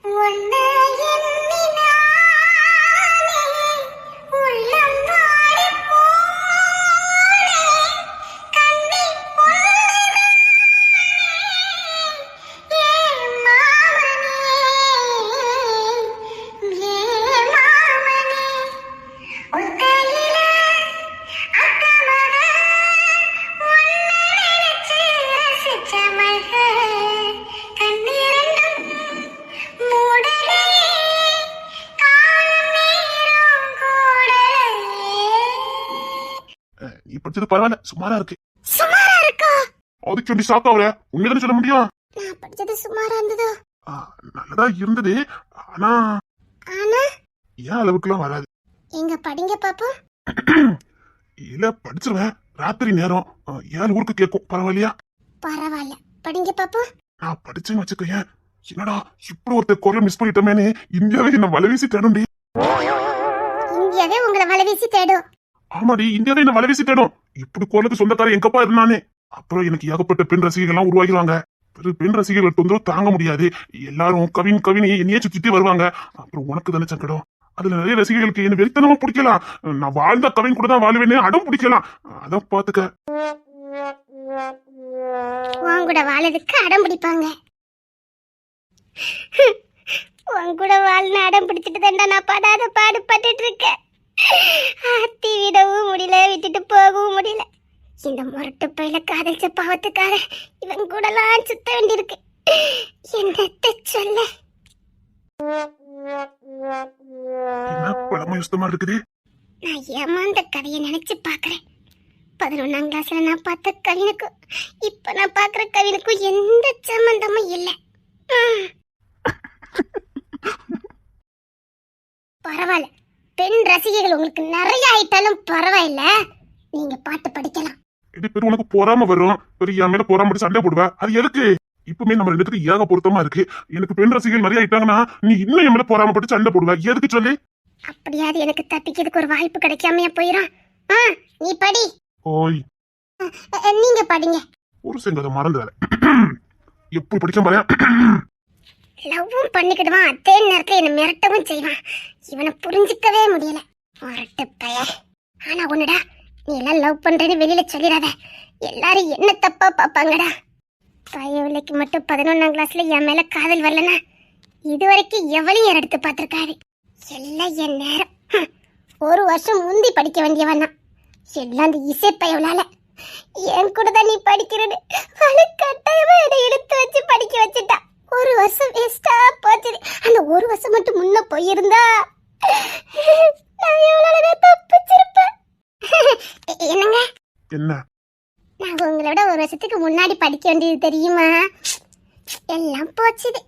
உன்னை எண்ணினாலே உள்ளம் வாடிப் போனே. கண்ணிப் பொன்னினாலே ஏன் மாமனே, ஏன் மாமனே. உன் கையில அத்தமக உன்னை நினைச்சு ரசிச்ச மக. கண்ணிரண்டும் மூடலே காலம் நேரம் கூடலே. நீ படிச்சது பரவாயில்ல, சுமாரா இருக்கு. சுமாரா இருக்கா? அதுக்கு எப்படி ஷாக் ஆகுற? உண்மைதானே சொல்ல முடியும். நான் படிச்சது சுமாரா இருந்ததோ? நல்லதா இருந்தது. ஆனா ஆனா ஏன் அளவுக்குலாம் வராது. எங்க படிங்க பாப்போம். இல்ல படிச்சிருவேன். ராத்திரி நேரம் 7 ஊருக்கு கேட்கும். பரவாயில்லையா? பரவாயில்ல, படிங்க பாப்போம். நான் படிச்சேன்னு வச்சுக்கேன். என்னடா இப்படி ஒருத்தர் குரல் மிஸ் பண்ணிட்டோமேனு இந்தியாவே என்ன வலவீசி தேடும்டி. இந்தியாவே உங்களை வலை வீசி தேடும். ஆமாடி, இந்தியாவே என்ன வலவீசி தேடும். இப்படி குரலுக்கு சொந்தக்காரன் எங்கப்பா இருந்தானே. அப்புறம் எனக்கு ஏகப்பட்ட பெண் ரசிகர்கள் எல்லாம் உருவாகிடுவாங்க. பெண் ரசிகர்கள் தொந்தரவு தாங்க முடியாது. எல்லாரும் கவின் கவின் என்னையே சுத்தி வருவாங்க. அப்புறம் உனக்கு தானே சங்கடம். அதுல நிறைய ரசிகர்களுக்கு என்ன வெறித்தனமா பிடிக்கலாம். நான் வாழ்ந்த கவின் கூட தான் வாழ்வேன்னு அடம் பிடிக்கலாம். அதான் பாத்துக்க. உன் கூட வாழறதுக்கு அடம் பிடிப்பாங்க. உன் கூட வாழ்னு அடம் பிடிச்சிட்டு தாண்டா நான் படாத பாடுபட்டுட்டு இருக்கேன். ஆத்தி விடவும் முடியல, விட்டுட்டு போகவும் முடியல. இந்த முரட்டு பையில காதலிச்ச பாவத்துக்காக இவன் கூடலாம் சுத்த வேண்டியிருக்கு. என்னத்த சொல்ல? என்ன பழமா யுஸ்தமா இருக்குது. நான் ஏமாந்த கதையை நினைச்சு பாக்குறேன். 11ஆம் கிளாஸ்ல நான் பார்த்த கவினுக்கும் இப்ப நான் பாக்குற கவினுக்கும் எந்த சம்பந்தமும் இல்லை. பரவாயில்ல, பெண் ரசிகைகள் உங்களுக்கு நிறைய ஆயிட்டாலும் பரவாயில்ல, நீங்க பாட்டு படிக்கலாம். இது பேர் உனக்கு பொறாம வரும். பெரிய மேல பொறாம சண்டை போடுவ. அது எதுக்கு? இப்பவுமே நம்ம ரெண்டுத்துக்கு ஏக பொருத்தமா இருக்கு. எனக்கு பெண் ரசிகர்கள் நிறைய ஆயிட்டாங்கன்னா நீ இன்னும் என் மேல பொறாமப்பட்டு சண்டை போடுவ. எதுக்கு சொல்லி? அப்படியாவது எனக்கு தப்பிக்கிறதுக்கு ஒரு வாய்ப்பு கிடைக்காமையா போயிடும். நீ படி. ஓய், நீங்க படிங்க. ஒரு செங்கதை மறந்துடாத. எப்படி படிக்க பாரு. லவ்வும் பண்ணிக்கிடுவான், அதே நேரத்துல என்ன மிரட்டவும் செய்வான். இவனை புரிஞ்சுக்கவே முடியல, முரட்டு பைய. ஆனா ஒண்ணுடா, நீ எல்லாம் லவ் பண்றேன்னு வெளியில சொல்லிடாத. எல்லாரும் என்ன தப்பா பாப்பாங்கடா. பையவளைக்கு மட்டும் 11ஆம் கிளாஸ்ல என் மேல காதல் வரலனா இது வரைக்கும் எவளையும் எடுத்து பார்த்திருக்காரு. எல்லாம் என் நேரம். ஒரு வருஷம் முந்தி படிக்க வேண்டியவன் தான். எல்லாம் அந்த இசை பையவளால. என் கூட தான் நீ படிக்கிறது கட்டாயமா என்னை எடுத்து வச்சு படிக்க வச்சுட்டா. ஒரு வருஷம் வேஸ்டா போச்சு. அந்த ஒரு வருஷம் மட்டும் முன்ன போயிருந்தா நான் எவ்வளவு தப்பிச்சிருப்பேன். என்னங்க? என்ன? நான் உங்களை விட ஒரு வருஷத்துக்கு முன்னாடி படிக்க வேண்டியது தெரியுமா? எல்லாம் போச்சுது.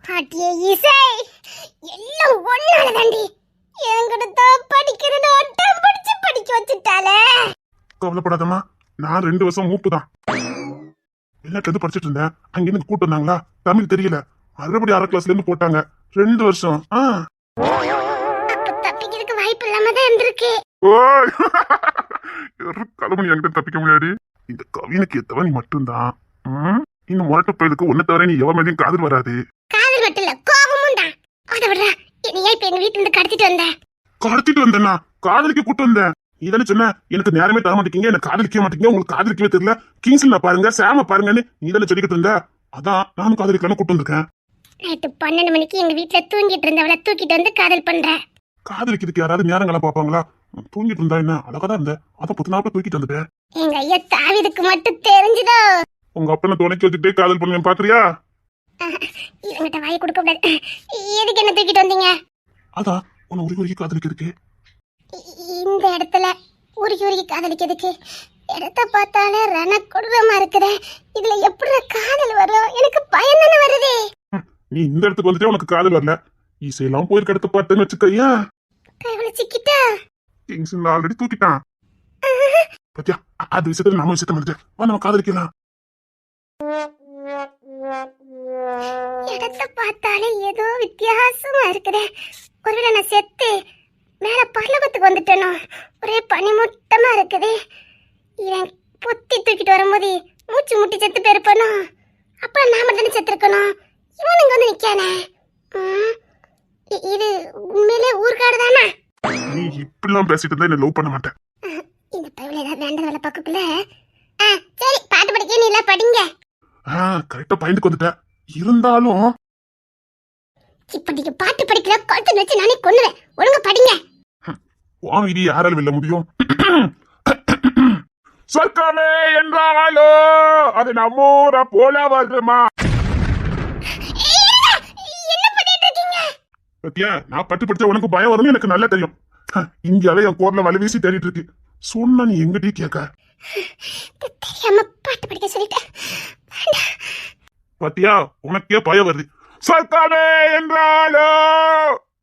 பாட்டியே இசை, எல்லாம் ஒன்னால தாண்டி. என்கிட்ட படிக்கிறது அட்டம் படிச்சு படிக்க வச்சுட்டாலே. கவலைப்படாதம்மா, நான் 2 வருஷம் மூப்பு தான். வெளிநாட்டுல இருந்து படிச்சுட்டு இருந்தேன். அங்கிருந்து கூட்டு வந்தாங்களா, தமிழ் தெரியல. மறுபடியும் 6 கிளாஸ்ல இருந்து போட்டாங்க. 2 வருஷம். அப்ப தப்பிக்கிறதுக்கு வாய்ப்பு இல்லாம தான் இருந்திருக்கு. ஓய், கிளம்பி என்கிட்ட தப்பிக்க முடியாது. இந்த கவினுக்கு ஏத்தவ நீ மட்டும்தான். இந்த முரட்டு பயிலுக்கு ஒன்ன தவிர நீ எவ மேலேயும் காதல் வராது. காதல் மட்டும் இல்ல, கோபமும் தான். அதை விடுறா, என்னையா இப்ப எங்க வீட்டுல இருந்து கடத்திட்டு வந்த? கடத்திட்டு வந்தேன்னா காதலிக்க கூட்டு வந்தேன். நீ தானே சொன்ன எனக்கு நேரமே தர மாட்டேங்க, எனக்கு காதலிக்க மாட்டேங்க, உங்களுக்கு காதலிக்கவே தெரியல, கிங்ஸ்ல பாருங்க சாம பாருங்கன்னு நீ தானே சொல்லிக்கிட்டு இருந்த. அதான் நானும் காதலிக்கலாம் கூட்டு வந்திருக்கேன். நைட்டு 12 மணிக்கு எங்க வீட்டுல தூங்கிட்டு இருந்தவளை தூக்கிட்டு வந்து காதல் பண்ற. காதலிக்கிறதுக்கு யாராவது நேரங்களா பாப்பாங்களா? தூங்கிட்டு இருந்தா என்ன, அழகாதான் இருந்த. அதான் 10 நாள் தூக்கிட்டு வந்துட்டேன். எங்க ஐயா தாவிதுக்கு மட்டும் தெரிஞ்சுதோ. உங்க அப்பனை துணைக்கு வச்சுட்டே காதல் பண்ணுவேன் பாக்குறியா? இவங்கிட்ட வாய் கொடுக்க கூடாது. எதுக்கு என்ன தூக்கிட்டு வந்தீங்க? அதான் உன்னை உருகி காதலிக்கிறதுக்கு. இந்த இடத்துல உருகி உருகி காதலிக்கிறதுக்கு இடத்த பார்த்தாலே ரண கொடூரமா இருக்குதே. இதுல எப்படி காதல் வரும்? எனக்கு பயம் தானே வருது. நீ இந்த இடத்துக்கு வந்துட்டே உனக்கு காதல் வரல. ஈசையெல்லாம் போயிருக்க இடத்த பார்த்தேன்னு வச்சுக்கையா, கைவளை சிக்கிட்டா. Kings already தூக்கிட்டான். பத்தியா, அது விஷயத்துல நாம விஷயத்த வந்துட்டு வா நம்ம காதலிக்கலாம். இடத்த பார்த்தாலே ஏதோ வித்தியாசமா இருக்குதே. ஒருவேளை நான் செத்து மேல பரலோகத்துக்கு வந்துட்டேனோ? ஒரே பனிமூட்டமா இருக்குது. இவன் பொத்தி தூக்கிட்டு வரும்போது மூச்சு முட்டி செத்து போயிருப்பனோ? அப்புறம் நாம தானே செத்துருக்கணும். இவனுங்க வந்து நிக்கானே. இது உண்மையிலே ஊர்காடு தானா? நீ இப்படிலாம் பேசிட்டு இருந்தா என்ன லவ் பண்ண மாட்டேன். இந்த பையில ஏதாவது வேண்ட வேலை பார்க்கக்குள்ள சரி பாட்டு படிக்க நீ எல்லாம் படிங்க. கரெக்டா பயந்துக்கு வந்துட்ட. இருந்தாலும் இப்ப நீங்க பாட்டு படிக்கிற கழுத்து வச்சு நானே கொன்னுவேன். ஒழுங்கா படிங்க. உன் விதி யாரால் வெல்ல முடியும்? சொர்க்கமே என்றாலோ அது நம்மூர போல வருமா? என்ன பண்ணிட்டு இருக்கீங்க? பத்தியா, நான் பட்டு படிச்சா உனக்கு பயம் வரும்னு எனக்கு நல்லா தெரியும். இங்கவே என் கோர்ல வலி வீசி தேடிட்டு இருக்கு. சொன்னா நீ எங்கிட்டே கேட்க? தெரியாம பாட்டு படிக்க சொல்லிட்டேன். பத்தியா, உனக்கே பயம் வருது. சொர்க்கமே என்றாலோ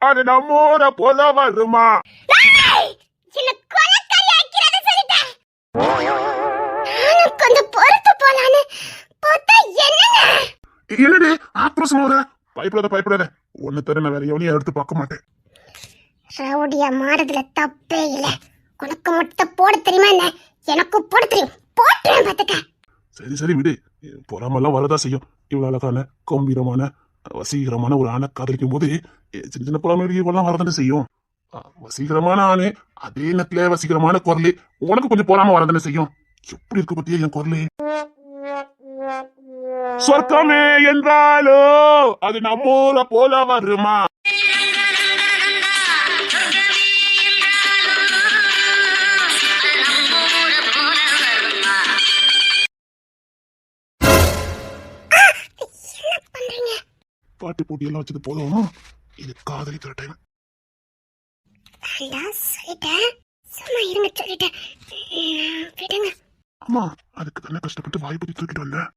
அது நம்மூர போல வருமா? என்ன கொலைக்காரி ஆக்கிறத சொல்லிட்டேன். நானும் கொஞ்சம் பொறுத்து போலான்னு பார்த்தா என்னங்க? என்னடி ஆக்ரோஷமா வர? பயப்படாத. ஒன்னு தர நான் வேற எவனையும் எடுத்து பார்க்க மாட்டேன். ரவுடியா மாறதுல தப்பே இல்ல. உனக்கு மட்டும் போட தெரியுமா என்ன? எனக்கு போட தெரியும். போட்டுறேன் பாத்துக்க. சரி விடு. பொறாமெல்லாம் வரதா செய்யும். இவ்வளவு அழகான கம்பீரமான வசீகரமான ஒரு ஆணை காதலிக்கும் போது சின்ன பொறாமைலாம் வரதானே செய்யும். வசீகரமான ஆணு அதே நேரத்துல வசீகரமான குரலு உனக்கு கொஞ்சம் பொறாம வரதானே செய்யும். எப்படி இருக்கு பத்தியா என் குரலு? சொர்க்கமே என்றாலோ அது நம்மூர போல வருமா? பாட்டு போட்டியெல்லாம் வச்சது போதும். இது காதலிக்கிற டைம். சொல்லிட்டேன். சும்மா இருங்க சொல்லிட்டேன். விடுங்க. ஆமா, அதுக்கு தானே கஷ்டப்பட்டு வாய் பத்தி தூக்கிட்டு வந்தேன்.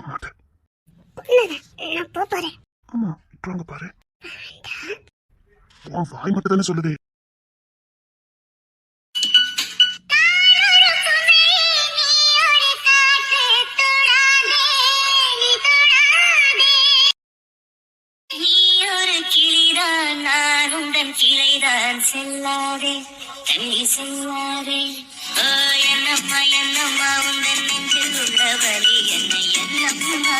மாட்டேன். நான் போறேன். ஆமா, இப்ப பாரு. உன் வாய் மட்டும் தானே சொல்லுது. செல்லாதே தண்ணி செல்லாதே என்னம்மா உந்தன் நெஞ்சில் உள்ள வலி என்னை என்னம்மா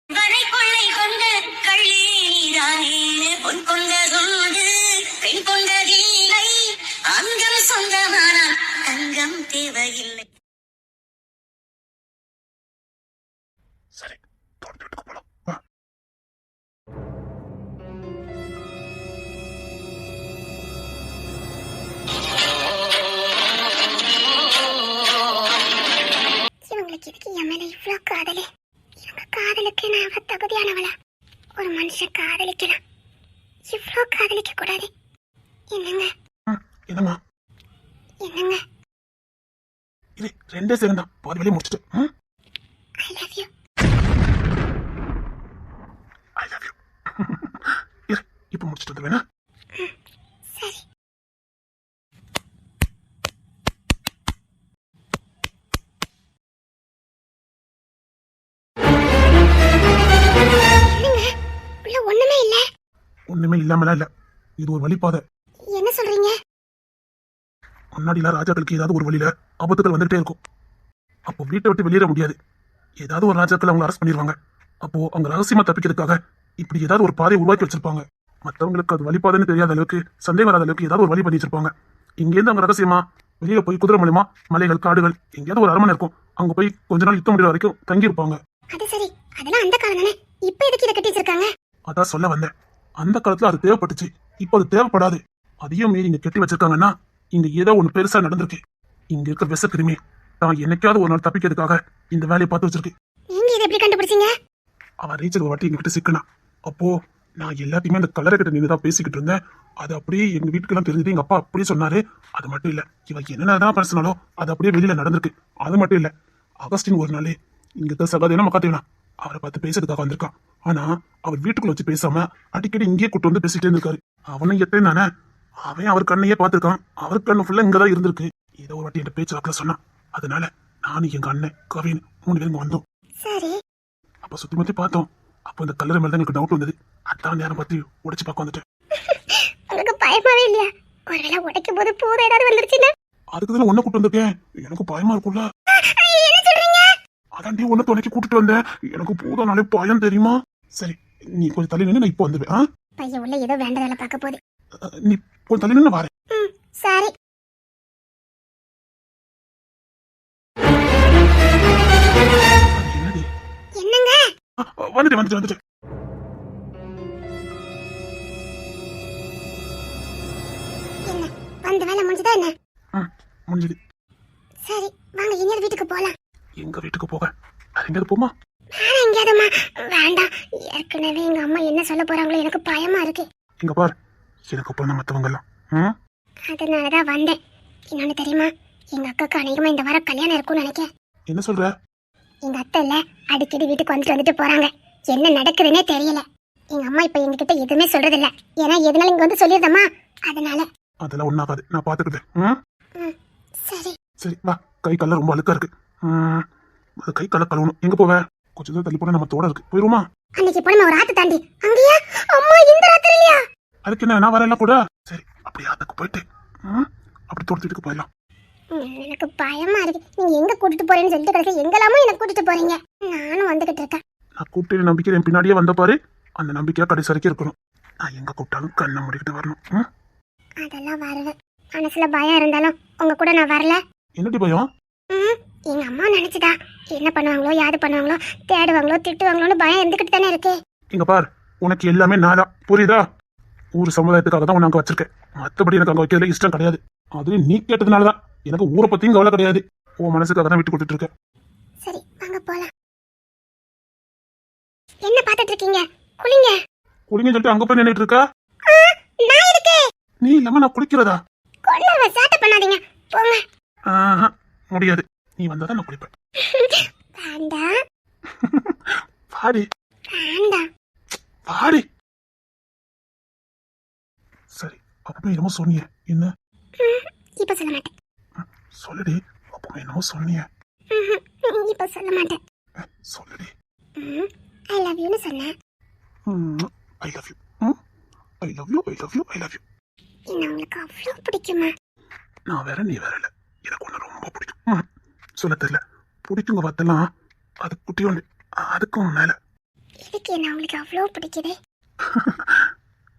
வரை கொள்ளை கொண்ட கள்ளி நீரானே பொன் கொண்டதுண்டு பெண் கொண்டதில்லை அங்கம் சொந்தமானால் தங்கம் தேவையில்லை. சரி, தொடர்ந்து வீட்டுக்கு போலாம். இவங்களுக்கு எதுக்கு என் மேல இவ்வளவு காதலு? இவங்க காதலுக்கு நான் தகுதியானவளா? ஒரு மனுஷன் காதலிக்கலாம், இவ்வளவு காதலிக்க கூடாது. என்னங்க? என்னம்மா? என்னங்க? இது 2 செகண்ட் தான், பாதி வேலையை முடிச்சிட்டு. I love you. இப்ப முடிச்சிட்டு வந்து வேணா? சரி. ஒண்ணுமே இல்லாமலாம் இல்ல, இது ஒரு வழிபாதை. என்ன சொல்றீங்க? முன்னாடிலாம் ராஜாக்களுக்கு ஏதாவது ஒரு வழியில ஆபத்துகள் வந்துகிட்டே இருக்கும். அப்போ வீட்டை விட்டு வெளியேற முடியாது. ஏதாவது ஒரு ராஜாக்கள் அவங்க அரெஸ்ட் பண்ணிடுவாங்க. அப்போ அவங்க ரகசியமா தப்பிக்கிறதுக்காக இப்படி ஏதாவது ஒரு பாதையை உருவாக்கி வச்சிருப்பாங்க. மற்றவங்களுக்கு அது வழிபாதைன்னு தெரியாத அளவுக்கு, சந்தேகம் வராத அளவுக்கு ஏதாவது ஒரு வழி பண்ணி வச்சிருப்பாங்க. இங்கேருந்து அவங்க ரகசியமா வெளியே போய் குதிரை மூலியமா மலைகள், காடுகள், எங்கேயாவது ஒரு அரண்மனை இருக்கும், அங்க போய் கொஞ்ச நாள் யுத்தம் முடிகிற வரைக்கும் தங்கி இருப்பாங்க. அது சரி, அதெல்லாம் அந்த காலம் தானே. இப்ப எதுக்கு இதை கட்டி வச்சிருக்காங்க? அதான் சொல்ல வந்தேன். அந்த காலத்துல அது தேவைப்பட்டுச்சு, இப்போ அது தேவைப்படாது. அதையும் மீறி இங்க கட்டி வச்சிருக்காங்கன்னா இங்க ஏதோ ஒண்ணு பெருசா நடந்திருக்கு. இங்க இருக்க விஷ கிருமி தான் என்னைக்காவது ஒரு நாள் தப்பிக்கிறதுக்காக இந்த வேலையை பார்த்து வச்சிருக்கு. நீங்க இதை எப்படி கண்டுபிடிச்சீங்க? அவன் ரீச்சல் ஒரு வாட்டி எங்ககிட்ட சிக்கனா. அப்போ நான் எல்லாத்தையுமே அந்த கலரை கிட்ட நின்றுதான் பேசிக்கிட்டு இருந்தேன். அது அப்படியே எங்க வீட்டுக்கெல்லாம் தெரிஞ்சது. எங்க அப்பா அப்படியே சொன்னாரு. அது மட்டும் இல்ல, இவன் என்னதான் பேசினாலும் அது அப்படியே வெளியில நடந்திருக்கு. அது மட்டும் இல்ல, அகஸ்டின் ஒரு நாள் இங்க சகாதேனா மக்காத்தேனா அவரை பார்த்து பேசுறதுக்காக வந்திருக்கான். ஆனா அவர் வீட்டுக்குள்ள வச்சு பேசாம அடிக்கடி இங்கேயே கூட்டு வந்து பேசிட்டே இருந்திருக்காரு. அவனும் எத்தனை தானே, அவன் அவர் கண்ணையே பார்த்திருக்கான். அவர் கண்ணு ஃபுல்லா இங்கதான் இருந்திருக்கு. ஏதோ ஒரு வாட்டி என் பேச்சு வாக்குல சொன்னான். அதனால நானும் எங்க அண்ணன் கவின் 3 பேரும் இங்க வந்தோம். சரி, அப்ப சுத்தி முத்தி பார்த்தோம். அப்போ இந்த கல்லறை மேல தான் எனக்கு டவுட் வந்தது. அதான் நேரம் பார்த்து உடைச்சு பார்க்க வந்துட்டேன். உங்களுக்கு பயமாவே இல்லையா? ஒருவேளை உடைக்கும் போது பூரம் ஏதாவது வந்துருச்சுன்னா? அதுக்கு தானே உன்னை கூட்டு வந்திருக்கேன். எனக்கு பயமா இருக்கும்ல. என்ன சொல்றீங்க? அதாண்டி உன்னை துணைக்கு கூட்டிட்டு வந்தேன். எனக்கு பூதானாலே பயம் தெரியுமா? சரி, நீ கொஞ்சம் தள்ளி நின்று நான் இப்போ வந்துடுவேன். பையன் உள்ள ஏதோ வேண்டதால பார்க்க போகுது. நீ கொஞ்சம் தள்ளி நின்று வாரேன். சரி. என்னடி? என்னங்க? வந்துட்டேன். என்ன வந்த வேலை முடிஞ்சதா என்ன? முடிஞ்சது. சரி வாங்க எங்கேயாவது வீட்டுக்கு போலாம். எங்க வீட்டுக்கு போக? எங்கேயாவது போமா? வேணாம் எங்கேயாவதுமா. வேண்டாம், ஏற்கனவே எங்க அம்மா என்ன சொல்ல போறாங்களோ எனக்கு பயமா இருக்கு. இங்க பார், எனக்கு அப்புறம் தான் மத்தவங்க எல்லாம். அதனாலதான் வந்தேன். இன்னொன்னு தெரியுமா, எங்க அக்காக்கு அநேகமா இந்த வாரம் கல்யாணம் இருக்கும்னு நினைக்கிறேன். என்ன சொல்ற? எங்க அத்தை இல்ல அடிக்கடி வீட்டுக்கு வந்துட்டு போறாங்க. என்ன நடக்குதுன்னே தெரியல. எங்க அம்மா இப்ப எங்ககிட்ட எதுவுமே சொல்றது இல்ல. ஏன்னா எதனால இங்க வந்து சொல்லிருந்தமா, அதனால. அதெல்லாம் ஒண்ணாகாது, நான் பாத்துக்கிட்டேன். சரி சரி வா, கை கால ரொம்ப அழுக்கா இருக்கு. அது கை கால கழுவணும். எங்க போவ? கொஞ்சம் தூரம் தள்ளி போனா நம்ம தோட இருக்கு, போயிருமா? அன்னைக்கு போன ஒரு ராத்து தாண்டி அங்கேயா? அம்மா இந்த ராத்திரியா? அதுக்கு என்ன, நான் வரேன் கூட. சரி அப்படியே அதுக்கு போயிட்டு அப்படி தோட்டத்துக்கு போயிடலாம். எனக்கு பயமா இருக்கு. நீங்க எங்க கூட்டிட்டு போறேன்னு சொல்லிட்டு கடைசி எங்கெல்லாமோ என்ன கூட்டிட்டு போறீங்க. நானும் வந்துகிட்டு இருக்கேன். நான் கூப்பிட்டு நம்பிக்கை என் பின்னாடியே வந்த பாரு, அந்த நம்பிக்கையா கடைசி வரைக்கும் இருக்கணும். நான் எங்க கூப்பிட்டாலும் கண்ணை முடிக்கிட்டு வரணும். அதெல்லாம் வருவேன். மனசுல பயம் இருந்தாலும் உங்க கூட நான் வரல. என்னடி பயம்? எங்க அம்மா நினைச்சுதா என்ன பண்ணுவாங்களோ, யாது பண்ணுவாங்களோ, தேடுவாங்களோ, திட்டுவாங்களோன்னு பயம் இருந்துகிட்டு தானே இருக்கு. இங்க பார், உனக்கு எல்லாமே நாளா புரியுதா? ஊர் சமுதாயத்துக்காக தான் உன்னை அங்க வச்சிருக்கேன். மற்றபடி எனக்கு அங்க வைக்கிறதுல இஷ்டம் கிடையாது. அது நீ கேட்டதுனாலதான். எனக்கு ஊரை பத்தியும் கவலை கிடையாது. உன் மனசுக்காக தான் விட்டு கொடுத்துட்டு இருக்கேன். சரி வாங்க போலாம். என்ன பாத்துட்டு இருக்கீங்க? குளிங்க. குளிங்க சொல்லிட்டு அங்க போய் நின்னுட்டு இருக்கா? நான் இருக்கேன். நீ இல்லாம நான் குளிக்கிறதா? கொள்ளவ சேட்டை பண்ணாதீங்க, போங்க. முடியாது, நீ வந்தாதான் நான் குளிப்பேன். வேண்டாம். பாடி வேண்டாம். பாடி. சரி, அப்பவே என்னமோ சொன்னிய, என்ன? இப்ப சொல்ல மாட்டேன். சொல்லுடி, அப்பவே என்னமோ சொன்னிய. இப்ப சொல்ல மாட்டேன். சொல்லுடி. ஐ லவ் யூன்னு சொன்னேன். I love you. I love you, I love you, I love you. என்ன உங்களுக்கு அவ்வளவு பிடிக்குமா? நான் வேற, நீ வேற இல்ல. எனக்கு ஒண்ணு ரொம்ப பிடிக்கும். சொல்ல தெரியல, பிடிக்குங்க பார்த்தெல்லாம் அது குட்டியோண்டு, அதுக்கும் மேல. இதுக்கு என்ன உங்களுக்கு அவ்வளவு பிடிக்குது?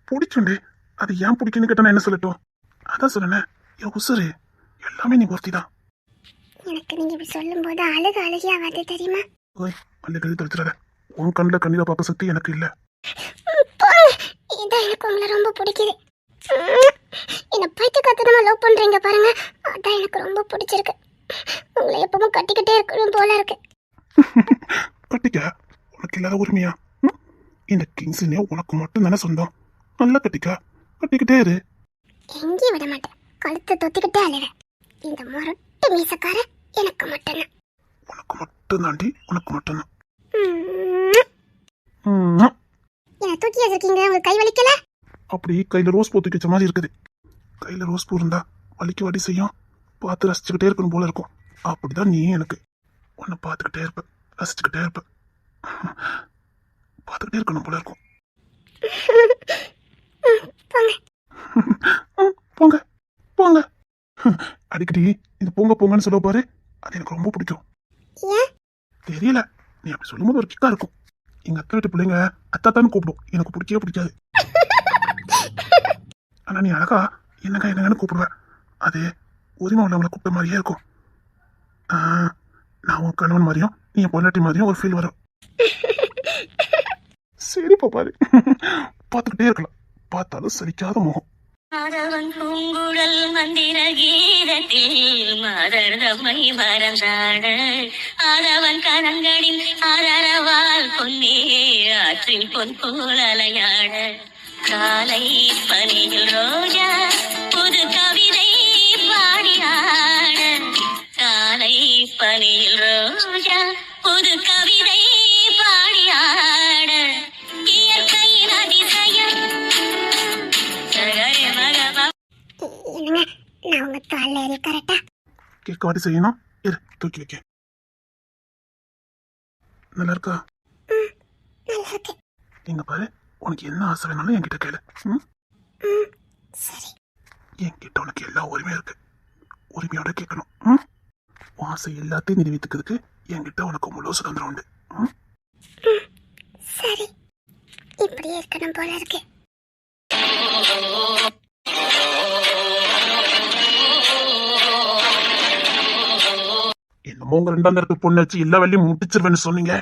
பிடிச்சுண்டு, அது ஏன் பிடிக்குன்னு கேட்டா நான் என்ன சொல்லட்டும்? அதான் சொன்னேன், என் உசுரு எல்லாமே நீ ஒருத்தி தான். எனக்கு நீங்க இப்படி சொல்லும் போது அழுகையா வருது தெரியுமா? ஓய், அல்ல கழுவி தொலைச்சிடாத. உன் கண்ணில் கண்ணீரை பார்க்க சக்தி எனக்கு இல்ல. இதான் எனக்கு உங்களை ரொம்ப பிடிக்குது. என்ன பைத்தியக்காரத்தனமா லவ் பண்றீங்க பாருங்க, அதான் எனக்கு ரொம்ப பிடிச்சிருக்கு. உங்களை எப்பவும் கட்டிக்கிட்டே இருக்கணும் போல இருக்கு. கட்டிக்க, உனக்கு இல்லாத உரிமையா? இந்த கிங்ஸ்னே உனக்கு மட்டும் தானே சொந்தம். நல்லா கட்டிக்க, கட்டிக்கிட்டே இரு. எங்கேயும் விட மாட்டேன், கழுத்தை தொத்திக்கிட்டே அழுவேன். இந்த முரட்டு மீசக்கார எனக்கு மட்டும்தான். உனக்கு மட்டும் தாண்டி, உனக்கு மட்டும்தான். என்ன தூக்கி வச்சிருக்கீங்க, உங்க கை வலிக்கல? அப்படி கையில ரோஸ் பூ தூக்கி வச்ச மாதிரி இருக்குது. கையில ரோஸ் பூ இருந்தா வலிக்கு வாடி செய்யும். பார்த்து ரசிச்சுக்கிட்டே இருக்கணும் போல இருக்கும். அப்படிதான் நீ எனக்கு. உன்னை பார்த்துக்கிட்டே இருப்ப, ரசிச்சுக்கிட்டே இருப்ப, பார்த்துக்கிட்டே இருக்கணும் போல இருக்கும். போங்க போங்க. அடிக்கடி இந்த பொங்க பொங்கன்னு சொல்ல பாரு, அது எனக்கு ரொம்ப பிடிக்கும். தெரியல, நீ அப்படி சொல்லும்போது ஒரு கிக்கா இருக்கும். எங்க அத்தை வீட்டு பிள்ளைங்க அத்தாத்தான்னு கூப்பிடும், எனக்கு பிடிக்கவே பிடிக்காது. ஆனா நீ அழகா என்னங்க என்னங்கன்னு கூப்பிடுவ, அது உரிமை உள்ளவங்களை கூப்பிட்ட மாதிரியே இருக்கும். நான் உன் கணவன் மாதிரியும் நீ என் பொண்டாட்டி மாதிரியும் ஒரு ஃபீல் வரும். சரி பாப்பாரு, பார்த்துக்கிட்டே இருக்கலாம், பார்த்தாலும் சலிக்காத முகம். மாதவன் பூங்குழல் மந்திர கீதத்தில் மாதர்தமை மறந்தாட ஆதவன் கரங்களின் ஆதரவால் பொன்னே ஆற்றில் பொன் போல் அலையாட காலை பனியில் ரோஜா புது கவிதை பாடியாட காலை பனியில் ரோஜா புது கவிதை பாடியாட இயற்கையின் அதிசயம் வாட்டி செய்யணும். இரு தூக்கி வைக்க. நல்லா இருக்கா? நல்லா இருக்கு. இங்க பாரு, உனக்கு என்ன ஆசை வேணாலும் என்கிட்ட கேளு. ம்? சரி. என்கிட்ட உனக்கு எல்லா உரிமையும் இருக்கு. உரிமையோட கேட்கணும். ம்? உன் ஆசை எல்லாத்தையும் நிறைவேற்றுக்கிறதுக்கு என்கிட்ட உனக்கு முழு சுதந்திரம் உண்டு. ம்? சரி, இப்படியே இருக்கணும் போல இருக்கு. என்னமோ உங்க 2ஆம் தரத்து பொண்ணு வச்சு எல்லா வேலையும் முடிச்சிருவேன்னு சொன்னீங்க.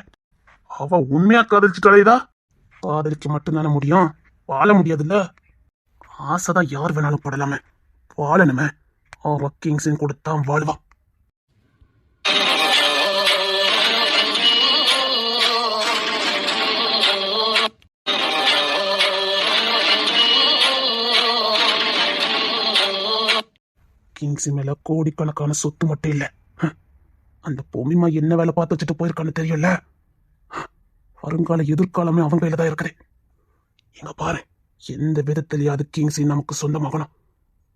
அவ உண்மையா காதலிச்சுட்டாலேதா? காதலிக்க மட்டும்தானே முடியும், வாழ முடியாதுல்ல. ஆசைதான் யார் வேணாலும் படலாமே, வாழணுமே. அவ கிங்ஸின் கொடுத்தான் வாழ்வா. கிங்ஸி மேல கோடிக்கணக்கான சொத்து மட்டும் இல்ல, அந்த பொம்மிமா என்ன வேலை பார்த்து வச்சுட்டு போயிருக்கான்னு தெரியல. வருங்கால எதிர்காலமே அவன் கையில தான் இருக்குது. எங்க பாரு, எந்த விதத்திலேயாவது கிங்ஸி நமக்கு சொந்தமாகணும்.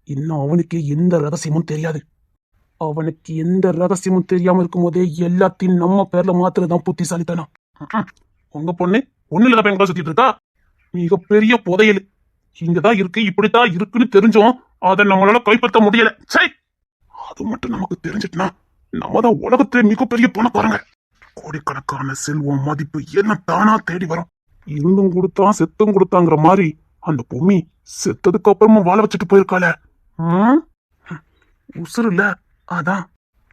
இன்னும் அவனுக்கு எந்த ரகசியமும் தெரியாது. அவனுக்கு எந்த ரகசியமும் தெரியாம இருக்கும் போதே எல்லாத்தையும் நம்ம பேர்ல மாத்துறதுதான் புத்திசாலித்தனம். உங்க பொண்ணு ஒண்ணுல எங்க சுத்திட்டு இருக்கா? மிகப்பெரிய புதையல் இங்கதான் இருக்கு, இப்படித்தான் இருக்குன்னு தெரிஞ்சோம் அதை நம்மளால கைப்பற்ற முடியல. சை, அது மட்டும் நமக்கு தெரிஞ்சிட்டுனா நம்ம தான் உலகத்திலே மிகப்பெரிய பணக்காரங்க. கோடிக்கணக்கான செல்வம் மதிப்பு என்ன தானா தேடி வரும். இருந்தும் கொடுத்தான் செத்தும் கொடுத்தாங்கிற மாதிரி அந்த பொம்மி செத்ததுக்கு அப்புறமா வாழ வச்சுட்டு போயிருக்காள. உசுறு இல்ல, அதான்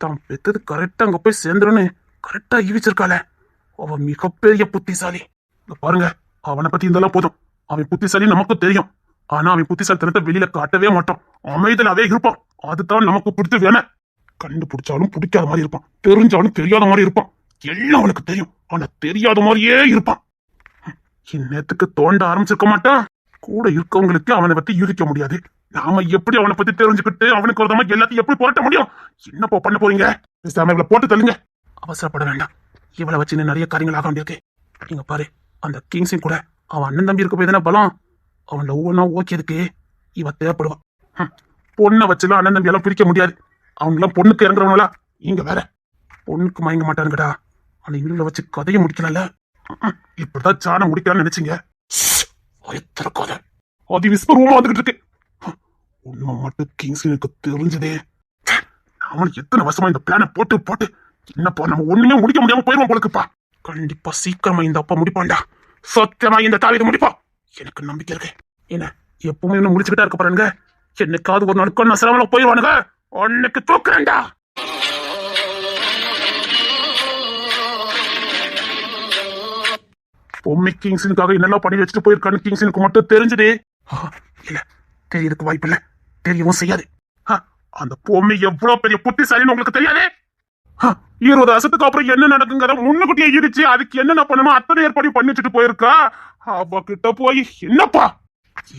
தான் பெத்தது கரெக்டா அங்க போய் சேர்ந்துருன்னு கரெக்டா ஈவிச்சிருக்காள. அவன் மிகப்பெரிய புத்திசாலி. பாருங்க, அவனை பத்தி இருந்தாலும் போதும். அவன் புத்திசாலி நமக்கு தெரியும். ஆனா அவன் புத்திசாலித்தனத்தை வெளியில காட்டவே மாட்டான். அமைதலாவே இருப்பான். அதுதான் நமக்கு பிடித்து வேண. கண்டுபிடிச்சாலும் பிடிக்காத மாதிரி இருப்பான், தெரிஞ்சாலும் தெரியாத மாதிரி இருப்பான். எல்லாம் அவனுக்கு தெரியும், ஆனா தெரியாத மாதிரியே இருப்பான். இந்நேரத்துக்கு தோண்ட ஆரம்பிச்சிருக்க மாட்டான். கூட இருக்கவங்களுக்கு அவனை பத்தி யூகிக்க முடியாது. நாம எப்படி அவனை பத்தி தெரிஞ்சுக்கிட்டு அவனுக்கு ஒரு எல்லாத்தையும் எப்படி புரட்ட முடியும்? என்னப்பா பண்ண போறீங்க? இவளை போட்டு தள்ளுங்க. அவசரப்பட வேண்டாம், இவளை வச்சு நிறைய காரியங்கள் ஆக வேண்டியிருக்கு. நீங்க பாரு, அந்த கிங்ஸின் கூட அவன் அண்ணன் தம்பி இருக்க போய் தானே பலம். அவன் ஒவ்வொன்னா ஓகேதுக்கு இவ தேவைப்படுவான். பொண்ணை வச்சுலாம் அண்ணன் தம்பி எல்லாம் பிரிக்க முடியாது. அவங்கெல்லாம் பொண்ணுக்கு இறங்குறவங்களா? இங்க வேற பொண்ணுக்கு மயங்க மாட்டானுங்கடா. ஆனா இவங்களை வச்சு கதையை முடிக்கலாம்ல. இப்படிதான் சாண முடிக்கலாம்னு நினைச்சீங்க. அது விஸ்வரூபமா வந்துகிட்டு இருக்கு. உண்மை மட்டும் கிங்ஸ்லினுக்கு தெரிஞ்சதே. அவனுக்கு எத்தனை வருஷமா இந்த பிளான போட்டு போட்டு என்னப்பா நம்ம ஒண்ணுமே முடிக்க முடியாம போயிருவோம் போலக்குப்பா. கண்டிப்பா சீக்கிரமா இந்த அப்பா முடிப்பான்டா. சத்தியமா இந்த தாவீது முடிப்பா, எனக்கு நம்பிக்கை இருக்கு. என்ன எப்பவுமே இன்னும் முடிச்சுக்கிட்டா இருக்க போறானுங்க. என்னைக்காவது ஒரு நாளுக்கு நான் சிரமல போயிருவானுங்க. உன்னைக்கு தூக்குறேன்டா. பொம்மி கிங்ஸினுக்காக என்னெல்லாம் பண்ணி வச்சுட்டு போயிருக்கான்னு கிங்ஸினுக்கு மட்டும் தெரிஞ்சது இல்ல, தெரியறதுக்கு வாய்ப்பு இல்ல, தெரியவும் செய்யாது. அந்த பொம்மி எவ்வளவு பெரிய புத்திசாலின்னு உங்களுக்கு தெரியாது. 20 வருஷத்துக்கு அப்புறம் என்ன நடக்குங்கிற முன்னுக்குட்டியே இருச்சு. அதுக்கு என்னென்ன பண்ணுமோ அத்தனை ஏற்பாடு பண்ணி வச்சுட்டு போயிருக்கா. அவ கிட்ட போய் என்னப்பா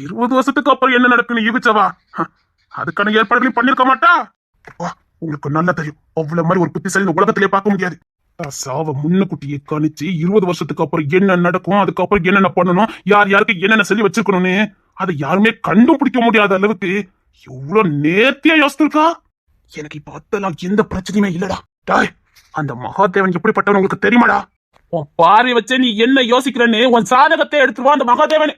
20 வருஷத்துக்கு அப்புறம் என்ன நடக்குன்னு ஈகிச்சவா? அதுக்கான ஏற்பாடுகளையும் பண்ணிருக்க மாட்டா. உங்களுக்கு நல்லா தெரியும், அவ்வளவு மாதிரி ஒரு புத்திசாலி இந்த உலகத்திலே பார்க்க முடியாது. சாவ முன்னுக்குட்டியை கணிச்சு 20 வருஷத்துக்கு அப்புறம் என்ன நடக்கும், அதுக்கப்புறம் என்னென்ன பண்ணணும், யார் யாருக்கு என்னென்ன சொல்லி வச்சிருக்கணும்னு அதை யாருமே கண்டுபிடிக்க முடியாத அளவுக்கு எவ்வளவு நேர்த்தியா யோசிச்சிருக்கா. எனக்கு இப்ப அதெல்லாம் எந்த பிரச்சனையுமே இல்லடா. டாய், அந்த மகாதேவன் எப்படிப்பட்டவன் உங்களுக்கு தெரியுமாடா? உன் பார்வை வச்சே நீ என்ன யோசிக்கிறன்னு உன் சாதகத்தை எடுத்துருவான் அந்த மகாதேவன்.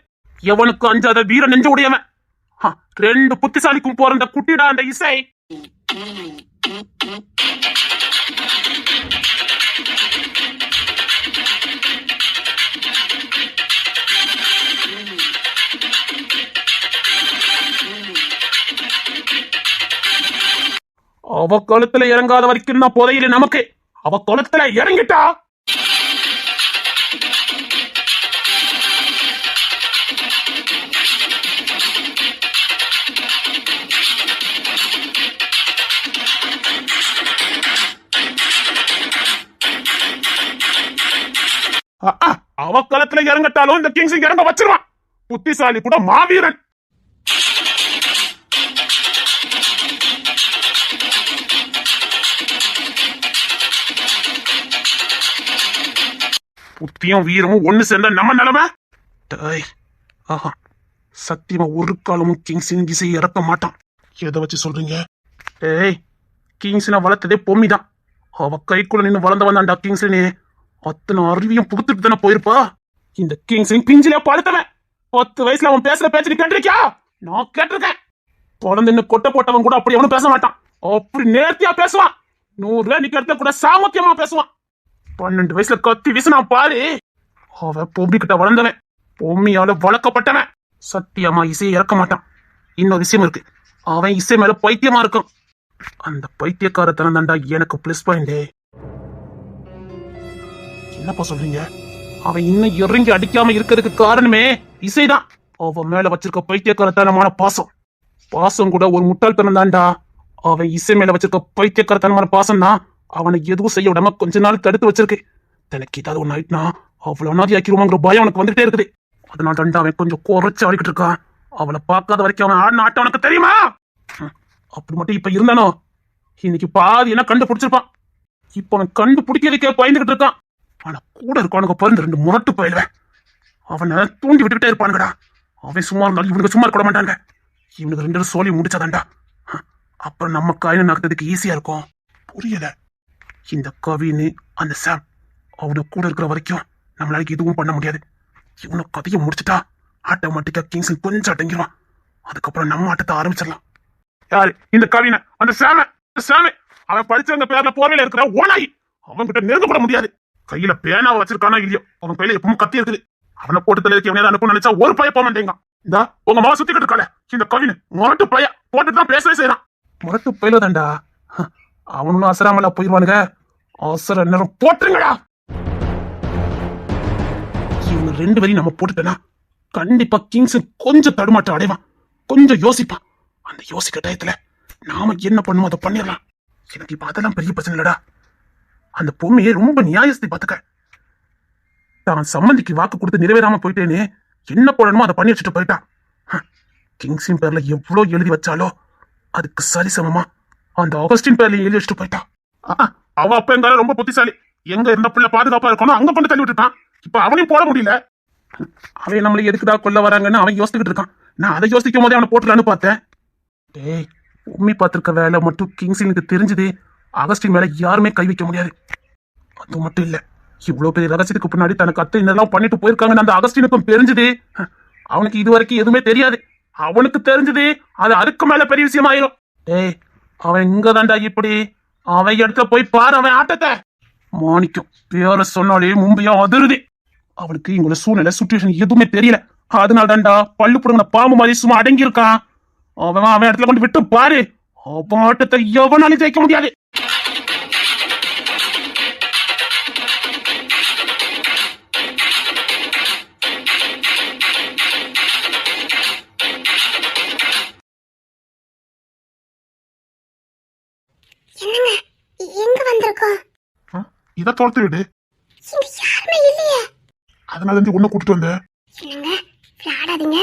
எவனுக்கு அஞ்சாத வீர நெஞ்ச உடையவன். 2 புத்திசாலிக்கும் போற குட்டிடா அந்த இசை. அவ குளத்துல இறங்காத வரைக்கும் தான் புதையில நமக்கு. அவ குளத்துல இறங்கிட்டா அவ குளத்துல இறங்கட்டாலும் இந்த கிங்ஸ் இறங்க வச்சிருவான். புத்திசாலி கூட மாவீரன். புத்தியும் வீரமும் ஒண்ணு சேர்ந்த நம்ம நிலைமை. சத்தியமா ஒரு காலமும் கிங்ஸின் இசையை இறக்க மாட்டான். எதை வச்சு சொல்றீங்க? கிங்ஸ்னை வளர்த்ததே பொம்மி தான். அவ கைக்குள்ள நின்று வளர்ந்து வந்தான்டா கிங்ஸ்லினே. அத்தனை அறிவியும் புகுத்துட்டு தானே போயிருப்பா. இந்த கிங்ஸ்லின் பிஞ்சிலே பழுத்தவன். 10 வயசுல அவன் பேசுற பேச்சு நீ கேட்டிருக்கியா? நான் கேட்டிருக்கேன். குழந்தைன்னு கொட்டை போட்டவன் கூட அப்படி அவனும் பேச மாட்டான். அப்படி நேர்த்தியா பேசுவான். 100 நீ கேட்ட கூட சாமர்த்தியமா பேசுவான். 12 வயசுல கத்தி வீசினா பாரு. அவன் பொம்மி கிட்ட வளர்ந்தவன். பொம்மியால வளர்க்கப்பட்டவன். சத்தியமா இசையை இறக்க மாட்டான். இன்னொரு விஷயம் இருக்கு, அவன் இசை மேல பைத்தியமா இருக்கும். அந்த பைத்தியக்காரத்தனம் தாண்டா எனக்கு பிளஸ் பாயிண்டே. என்னப்பா சொல்றீங்க? அவன் இன்னும் இறங்கி அடிக்காம இருக்கிறதுக்கு காரணமே இசைதான். அவன் மேல வச்சிருக்க பைத்தியக்காரத்தனமான பாசம். பாசம் கூட ஒரு முட்டாள்தனம் தான்டா. அவன் இசை மேல வச்சிருக்க பைத்தியக்காரத்தனமான பாசம் தான் அவனை எதுவும் செய்ய விடாம கொஞ்ச நாள் தடுத்து வச்சிருக்கு. தனக்கு ஏதாவது ஒண்ணு ஆயிட்டுனா அவ்வளவு அனாதி ஆக்கிடுவாங்கிற பயம் அவனுக்கு வந்துட்டே இருக்குது. அதனால தாண்டா அவன் கொஞ்சம் குறைச்சு ஆடிக்கிட்டு இருக்கான். அவளை பார்க்காத வரைக்கும் அவன் ஆடின ஆட்டம் அவனுக்கு தெரியுமா? அப்படி மட்டும் இப்ப இருந்தானோ இன்னைக்கு பாதி என்ன கண்டுபிடிச்சிருப்பான். இப்ப அவன் கண்டுபிடிக்கிறதுக்கே பயந்துகிட்டு இருக்கான். ஆனா கூட இருக்கானுங்க பாருங்க 2 முரட்டு பயிலுவேன். அவனை தூண்டி விட்டுக்கிட்டே இருப்பானுங்கடா. அவன் சும்மா இருந்தாலும் இவனுக்கு சும்மா இருக்க மாட்டாங்க. இவனுக்கு 2 சோழி முடிச்சாதான்டா அப்புறம் நம்ம காயின நகர்த்ததுக்கு ஈஸியா இருக்கும். புரியல. இந்த கவின்னு அந்த சாம் அவனை கூட இருக்கிற வரைக்கும் நம்மளால எதுவும் பண்ண முடியாது. இவனை கதையை முடிச்சுட்டா ஆட்டோமேட்டிக்கா கிங்ஸ் கொஞ்சம் அடங்கிடுவான். அதுக்கப்புறம் நம்ம ஆட்டத்தை ஆரம்பிச்சிடலாம். யாரு இந்த கவினை? அந்த சாம அவன் படிச்சவங்க பேர்ல போர்வையில இருக்கிற ஓனாய். அவன் கிட்ட நெருங்க கூட முடியாது. கையில பேனாவை வச்சிருக்கானா இல்லையோ அவன் கையில எப்பவும் கத்தி இருக்குது. அவனை போட்டு தலைக்கு எவனையாவது அனுப்ப நினைச்சா ஒரு பைய போக மாட்டேங்க. இந்த உங்க மாவ சுத்திக்கிட்டு இருக்காளே இந்த கவினை முரட்டு பைய போட்டுட்டு தான் பேசவே செய்யறான். முரட்டு பயில தான்டா. அவனும் அசராமலா போயிடுவானுங்க. அவசர நேரம் போட்டுருங்கடா. இவங்க 2 பேரையும் நம்ம போட்டுட்டேன்னா கண்டிப்பா கிங்ஸ் கொஞ்சம் தடுமாற்றம் அடைவான். கொஞ்சம் யோசிப்பான். அந்த யோசிக்க டயத்துல நாம என்ன பண்ணுமோ அதை பண்ணிடலாம். எனக்கு இப்ப அதெல்லாம் பெரிய பிரச்சனை இல்லடா. அந்த பொம்மையை ரொம்ப நியாயத்தை பாத்துக்க. தான் சம்மந்திக்கு வாக்கு கொடுத்து நிறைவேறாம போயிட்டேன்னு என்ன போடணுமோ அதை பண்ணி வச்சுட்டு போயிட்டான். கிங்ஸின் பேர்ல எவ்வளவு எழுதி வச்சாலோ அதுக்கு சரிசமமா அந்த ஆகஸ்டின் பேர்ல எழுதி வச்சுட்டு போயிட்டான். அவ அப்ப எங்கால ரொம்ப புத்திசாலி. எங்க இருந்த பிள்ளை பாதுகாப்பா இருக்கணும் அங்க கொண்டு தள்ளி விட்டுட்டான். இப்ப அவனையும் போட முடியல. அவன் நம்மளை எதுக்குடா கொல்ல வராங்கன்னு அவன் யோசிச்சுக்கிட்டு இருக்கான். நான் அதை யோசிக்கும் போதே அவனை போட்டுலான்னு பார்த்தேன். டேய், உண்மை பார்த்திருக்க வேலை மட்டும் கிங்ஸினுக்கு தெரிஞ்சது. அகஸ்டின் மேல யாருமே கை வைக்க முடியாது. அது மட்டும் இல்ல, இவ்வளவு பெரிய ரகசியத்துக்கு பின்னாடி தனக்கு அத்தை இதெல்லாம் பண்ணிட்டு போயிருக்காங்கன்னு அந்த அகஸ்டினுக்கும் தெரிஞ்சது. அவனுக்கு இது வரைக்கும் எதுவுமே தெரியாது. அவனுக்கு தெரிஞ்சது அது அதுக்கு மேல பெரிய விஷயம் ஆயிரும். டேய், அவன் இங்க தாண்டா இப்படி. அவன் இடத்துல போய் பாரு அவன் ஆட்டத்தை. மாணிக்கம் பேர சொன்னாலே மும்பையா அதிருது. அவனுக்கு இவங்களோட சூழ்நிலை சுச்சுவேஷன் எதுவுமே தெரியல. அதனால தாண்டா பல்லு புடுங்கின பாம்பு மாதிரி சும்மா அடங்கி இருக்கான். அவன் இடத்துல கொண்டு விட்டு பாரு. அவன் ஆட்டத்தை எவனாலும் ஜெயிக்க முடியாது. என்னங்க எங்க வந்திருக்கோம்? இத தோர்த்து விடு. இங்க யாருமே இல்லையே. அதனால தான் உன்னை கூட்டிட்டு வந்தேன். என்னங்க விளையாடாதீங்க,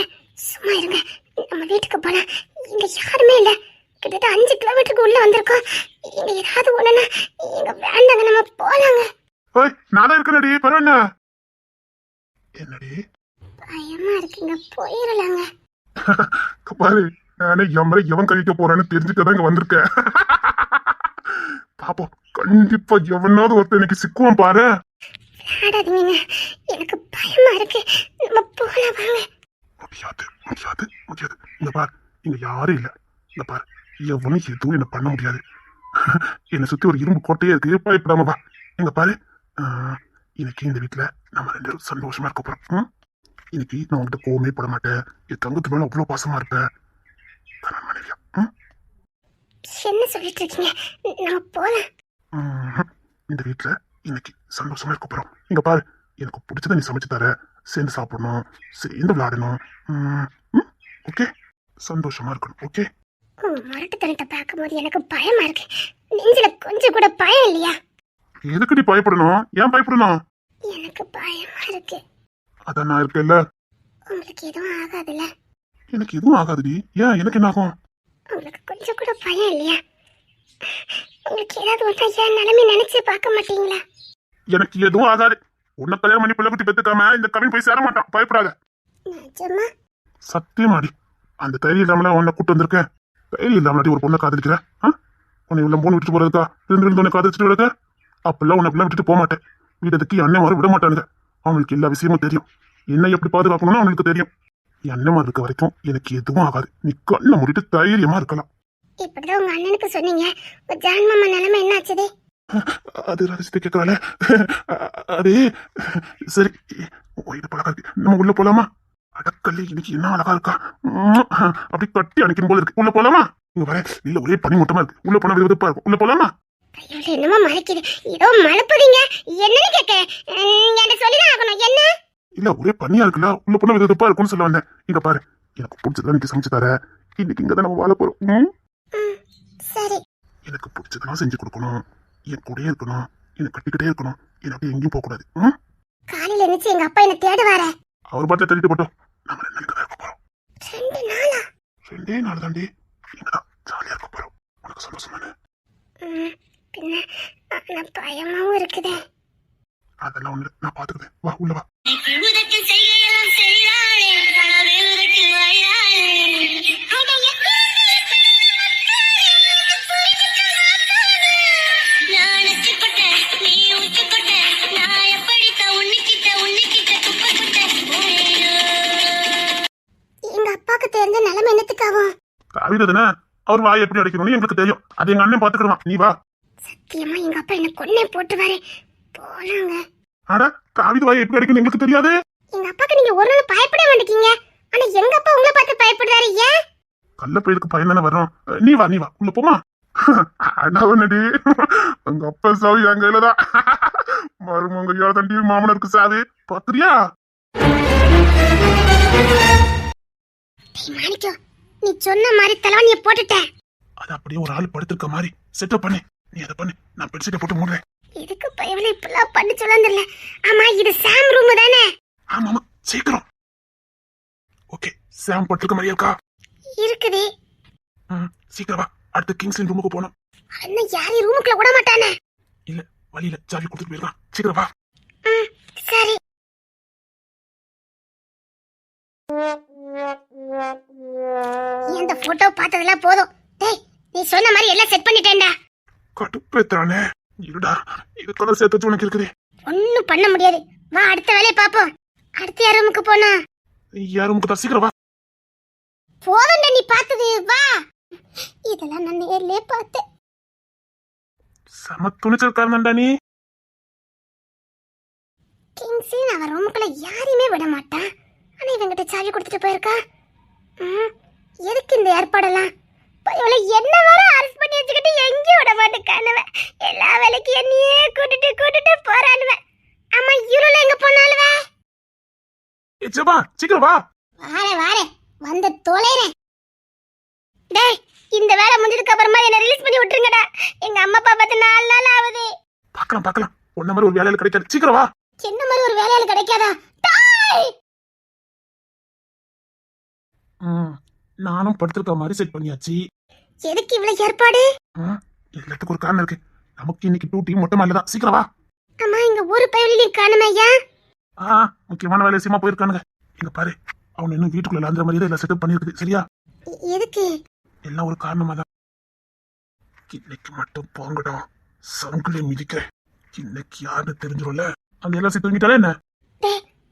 சும்மா இருங்க. நம்ம வீட்டுக்கு போனா இங்க யாருமே இல்ல. கிட்டத்தட்ட 5 கிலோமீட்டருக்கு உள்ள வந்திருக்கோம். இங்க ஏதாவது ஒண்ணுன்னா இங்க வேண்டாங்க, நம்ம போலாங்க. ஓய், நான் தான் இருக்கேன்டி. பரவாயில்ல. என்னடி பயமா இருக்குங்க, போயிடலாங்க. பாரு, நானே எம்மரை எவன் கழிக்க போறான்னு தெரிஞ்சுக்கதான் இங்க வந்திருக்கேன். பாப்போம், கண்டிப்பா எவனாவது ஒருத்தர் எனக்கு சிக்குவான் பாரு. விளையாடாதீங்க, எனக்கு பயமா இருக்கு. நம்ம போலாம் வாங்க. முடியாது முடியாது முடியாது. இங்க பாரு, இங்க யாரும் இல்ல. இங்க பாரு, எவனும் எதுவும் என்ன பண்ண முடியாது. என்னை சுத்தி ஒரு இரும்பு கோட்டையே இருக்கு. பயப்படாம வா. இங்க பாரு, இன்னைக்கு இந்த வீட்டுல நம்ம 2 பேரும் சந்தோஷமா இருக்க போறோம். இன்னைக்கு நான் உங்ககிட்ட கோவமே போட மாட்டேன். என் தங்கத்து மேல அவ்வளவு பாசமா இருப்பேன். கணவன் மனைவியா. என்ன சொல்லிட்டு இருக்கீங்க? நம்ம போலாம். இந்த வீட்டுல இன்னைக்கு சந்தோஷமா இருக்க போறோம். இங்க பாரு, எனக்கு பிடிச்சத நீ சமைச்சு தர. சேர்ந்து சாப்பிடணும், சேர்ந்து விளையாடணும். ஓகே, சந்தோஷமா இருக்கணும். ஓகே. மரட்டுத்தனத்தை பார்க்கும்போது எனக்கு பயமா இருக்கு. நெஞ்சில கொஞ்சம் கூட பயம் இல்லையா? எதுக்கு நீ பயப்படணும்? ஏன் பயப்படணும்? எனக்கு பயமா இருக்கு. அதான் நான் இருக்கேன்ல. உங்களுக்கு எதுவும் ஆகாதுல்ல? எனக்கு எதுவும் ஆகாதுடி. ஏன், எனக்கு என்ன ஆகும்? உங்களுக்கு கொஞ்சம் கூட பயம் இல்லையா? உங்களுக்கு ஏதாவது ஒன்றா என் நிலைமை நினைச்சு பார்க்க மாட்டீங்களா? எனக்கு எதுவும் ஆகாது. உன்னை கல்யாணம் பண்ணி பிள்ளை குட்டி பெத்துக்காம இந்த கவின் போய் சேர மாட்டான். பயப்படாத. நிஜமா? சத்தியமாடி. அந்த தைரியம் இல்லாமல உன்னை கூட்டு வந்திருக்கேன். தைரியம் இல்லாமடி ஒரு பொண்ணை காதலிக்கிற. உன்னை இவ்வளவு மூணு விட்டுட்டு போறதுக்கா இருந்து உன்னை காதலிச்சுட்டு விடுக்க அப்பெல்லாம் உன்னை விட்டுட்டு போக மாட்டேன் வீட்டுக்கு என் அண்ணன் விட மாட்டானுங்க அவங்களுக்கு எல்லா விஷயமும் தெரியும் என்னை எப்படி பாதுகாக்கணும்னு அவங்களுக்கு தெரியும் என் அண்ணன் இருக்க வரைக்கும் எனக்கு எதுவும் ஆகாது நீ கண்ணை மூடிட்டு தைரியமா இருக்கலாம் இப்படிதான் உங்க அண்ணனுக்கு சொன்னீங்க உங்க ஜான் மாமா நிலைமை என்ன ஆச்சுது? அது ரகசியத்தை கேட்கறாள அது சரி இது பழக்கா இருக்கு நம்ம உள்ள போலாமா அடக்கல்லி இன்னைக்கு என்ன அழகா இருக்கா அப்படி கட்டி அணைக்கும் போல இருக்கு உள்ள போலாமா இங்க வர இல்ல ஒரே பனி மூட்டமா இருக்கு உள்ள போனா விதப்பா இருக்கும் உள்ள போலாமா கையோட என்னமோ மறைக்குது ஏதோ மழுப்புதீங்க என்னன்னு கேட்க என்கிட்ட சொல்லிதான் ஆகணும் என்ன இல்ல ஒரே பனியா இருக்குல்ல உள்ள போனா விதப்பா இருக்கும்னு சொல்ல வந்தேன் இங்க பாரு எனக்கு பிடிச்சதா இன்னைக்கு சமைச்சு தர இன்னைக்கு இங்கதான் நம்ம வாழ போறோம் சரி எனக்கு பிடிச்சதெல்லாம் செஞ்சு கொடுக்கணும் என் கூடயே இருக்கணும் என்னை கட்டிக்கிட்டே இருக்கணும் எனக்கு எங்கேயும் போக கூடாது காலையில இருந்துச்சு எங்க அப்பா என்ன தேடுவார அவர் பாட்டில தேடிட்டு போட்டோம் நம்ம 2 நாளைக்கு தான் இருக்க போறோம் 2 நாளா 2 நாள் தாண்டி இங்கதான் ஜாலியா இருக்க போறோம் உனக்கு சந்தோஷம் தானே பின்ன நான் பயமாவும் இருக்குதே அதெல்லாம் ஒண்ணு நான் பாத்துக்கிறேன் வா உள்ள வா உதட்டு செய்கையெல்லாம் செய்தாளே கனவே உதட்டு வாயாளே நான் அச்சுப்பட்டேன் நீ உச்சுப்பட்டேன் நான் எப்படித்தான் உன்னிக்கிட்ட துப்பப்பட்டேன் எங்க அப்பாக்கு தெரிஞ்ச நிலைமை என்னத்துக்காகும் கவிதை தானே அவர் வாய் எப்படி அடைக்கணும்னு எங்களுக்கு தெரியும் அது எங்க அண்ணன் பாத்துக்கிடுவான் நீ வா சத்தியமா எங்க அப்பா என்ன கொன்னே போட்டுவாரு போறாங்க ஆடா காவித வாய் எப்படி அடைக்கணும் எங்களுக்கு தெரியாது எங்க அப்பாக்கு நீங்க ஒரு நாள் பயப்பட மாட்டேங்கீங்க ஆனா எங்க அப்பா உங்களை பார்த்து பயப்படுறாரு ஏன் கள்ள பயிருக்கு பையன் தானே வர்றோம் நீ வா உள்ள போமா அண்ணாவனடி உங்க அப்பா சாவி என் கையிலதான் மருமங்க ஐயா தண்டி மாமனருக்கு சாவி பாக்குறியா மாணிக்கம் நீ சொன்ன மாதிரி தலைவனிய போட்டுட்டேன் அது அப்படியே ஒரு ஆள் படுத்திருக்க மாதிரி செட்டப் பண்ணு நீ அதை பண்ணு நான் பெட்ஷீட்டை போட்டு மூடுறேன் எதுக்கு பயவலை இப்பெல்லாம் பண்ணி சொல்லலாம் தெரியல ஆமா இது சாம் ரூம் தானே ஆமாமா சீக்கிரம் ஓகே சாம் பட்டிருக்க மாதிரியா இருக்கா இருக்குது சீக்கிரம் வா அடுத்த கிங்ஸ்லின் ரூமுக்கு போனோம் அண்ணா யாரையும் ரூமுக்குள்ள விட மாட்டானே இல்ல வழியில சாவி கொடுத்துட்டு போயிருக்கான் சீக்கிரம் வா சரி இந்த போட்டோ பார்த்ததெல்லாம் போதும் டேய் நீ சொன்ன மாதிரி எல்லாம் செட் பண்ணிட்டேன்டா கடுப்பேத்தானே இருடா இதுக்கெல்லாம் சேர்த்து உனக்கு இருக்குது ஒண்ணும் பண்ண முடியாது வா அடுத்த வேலையை பாப்போம் அடுத்த யார் ரூமுக்கு போனா யார் ரூமுக்கு தான் சீக்கிரம் வா போதும்டா நீ பார்த்தது வா இதெல்லாம் நான் நேர்லயே பார்த்தேன் சம துணிச்சல்காரன்டா நீ கிங்ஸின் அவன் ரூமுக்குள்ள யாரையுமே விட மாட்டான் ஆனா இவங்கிட்ட சாவி கொடுத்துட்டு போயிருக்கா எதுக்கு இந்த ஏற்பாடெல்லாம் பயவளை என்ன வேற அரெஸ்ட் பண்ணி வச்சுக்கிட்டு எங்கேயும் விட மாட்டேக்கானுவன் எல்லா வேலைக்கும் என்னையே கூட்டிட்டு போறானுவன் ஆமா இருள எங்க போனாலுவே ஏச்சப்பா சீக்கிரம் வா வாரே வந்து தொலைறேன் டேய் இந்த வேலை முடிஞ்சதுக்கு அப்புறமா என்ன ரிலீஸ் பண்ணி விட்டுருங்கடா எங்க அம்மா அப்பா பார்த்து 4 நாள் ஆகுது பார்க்கலாம் உன்ன மாதிரி ஒரு வேலையில கிடைக்காது சீக்கிரம் வா என்ன மாதிரி ஒரு வேலையால கிடைக்காதா டேய் நானும் படுத்திருக்க மாதிரி செட் பண்ணியாச்சு எதுக்கு இவ்வளவு ஏற்பாடு எல்லாத்துக்கும் ஒரு காரணம் இருக்கு நமக்கு இன்னைக்கு டூட்டி மொட்டை மாடல தான் சீக்கிரம் வா அம்மா இங்க ஒரு பயவலிலையும் காணுமே ஐயா முக்கியமான வேலை விஷயமா போயிருக்கானுங்க இங்க பாரு அவன் இன்னும் வீட்டுக்குள்ள லாந்துற மாதிரி தான் எல்லாம் செட்டப் பண்ணிருக்கு சரியா எதுக்கு எல்லாம் ஒரு காரணமா தான் இன்னைக்கு மட்டும் போங்கடா சவுங்களே மிதிக்கிறேன் இன்னைக்கு யாருன்னு தெரிஞ்சிடும்ல அந்த எல்லாம் சேர்த்து தூங்கிட்டாலே என்ன